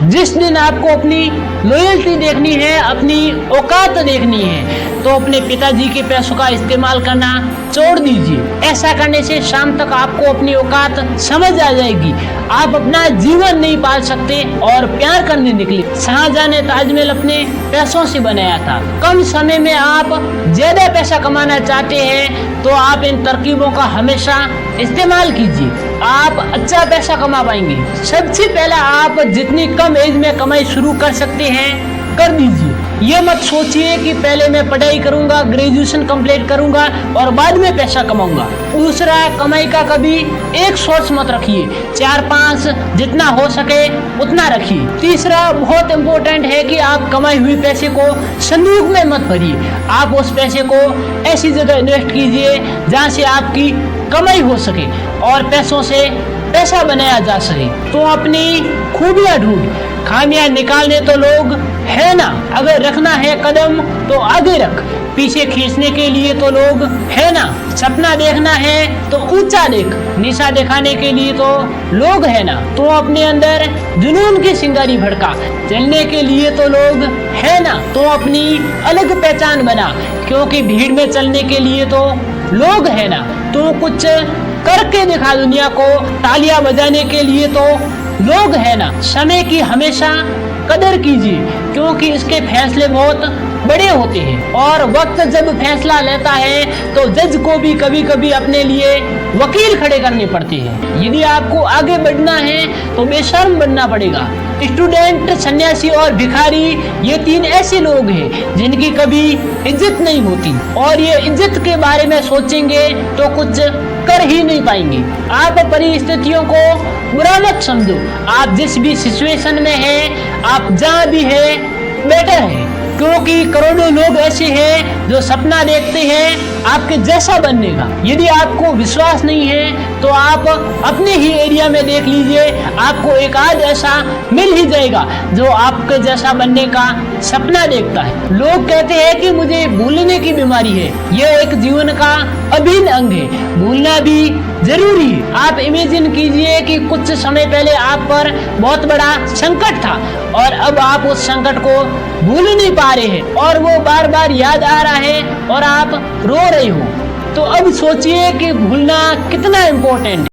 जिस दिन आपको अपनी लॉयल्टी देखनी है, अपनी औकात देखनी है, तो अपने पिताजी के पैसों का इस्तेमाल करना छोड़ दीजिए। ऐसा करने से शाम तक आपको अपनी औकात समझ आ जाएगी। आप अपना जीवन नहीं पाल सकते और प्यार करने निकले। शाहजहां ने ताजमहल अपने पैसों से बनाया था। कम समय में आप ज्यादा पैसा कमाना चाहते हैं तो आप इन तरकीबों का हमेशा इस्तेमाल कीजिए, आप अच्छा पैसा कमा पाएंगे। सबसे पहला, आप जितनी कम एज में कमाई शुरू कर सकते हैं कर दीजिए। ये मत सोचिए कि पहले मैं पढ़ाई करूंगा, ग्रेजुएशन कंप्लीट करूंगा और बाद में पैसा कमाऊंगा। दूसरा, कमाई का कभी एक सोर्स मत रखिए, 4-5 जितना हो सके उतना रखिए। तीसरा, बहुत इंपॉर्टेंट है कि आप कमाई हुई पैसे को संदूक में मत भरिए। आप उस पैसे को ऐसी जगह इन्वेस्ट कीजिए जहाँ से आपकी कमाई हो सके और पैसों से पैसा बनाया जा सके। तो अपनी खूबियां ढूंढ, खामियां निकालने तो लोग है ना, अगर रखना है कदम तो आगे रख। पीछे खींचने के लिए तो लोग है ना, सपना देखना है तो ऊंचा देख। निशा दिखाने के लिए तो लोग है ना, तो अपने अंदर जुनून की चिंगारी भड़का। चलने के लिए तो लोग है ना, तो अपनी अलग पहचान बना। क्योंकि भीड़ में चलने के लिए तो लोग है ना, तो कुछ करके दिखा दुनिया को। तालियां बजाने के लिए तो लोग है ना। समय की हमेशा कदर कीजिए क्योंकि इसके फैसले बहुत बड़े होते हैं और वक्त जब फैसला लेता है तो जज को भी कभी कभी अपने लिए वकील खड़े करने पड़ते हैं। यदि आपको आगे बढ़ना है तो बेशर्म बनना पड़ेगा। स्टूडेंट, सन्यासी और भिखारी, ये 3 ऐसे लोग हैं जिनकी कभी इज्जत नहीं होती और ये इज्जत के बारे में सोचेंगे तो कुछ कर ही नहीं पाएंगे। आप परिस्थितियों को बुरा मत समझो। आप जिस भी सिचुएशन में हैं, आप जहाँ भी है बेटर है, क्योंकि करोड़ों लोग ऐसे हैं जो सपना देखते हैं आपके जैसा बनने का। यदि आपको विश्वास नहीं है तो आप अपने ही एरिया में देख लीजिए, आपको एक आध ऐसा मिल ही जाएगा जो आपके जैसा बनने का सपना देखता है। लोग कहते हैं कि मुझे भूलने की बीमारी है। यह एक जीवन का अभिन्न अंग है, भूलना भी जरूरी है। आप इमेजिन कीजिए कि कुछ समय पहले आप पर बहुत बड़ा संकट था और अब आप उस संकट को भूल नहीं पा रहे हैं और वो बार बार याद आ रहा है और आप रो रहे हो। तो अब सोचिए कि भूलना कितना इम्पोर्टेंट है।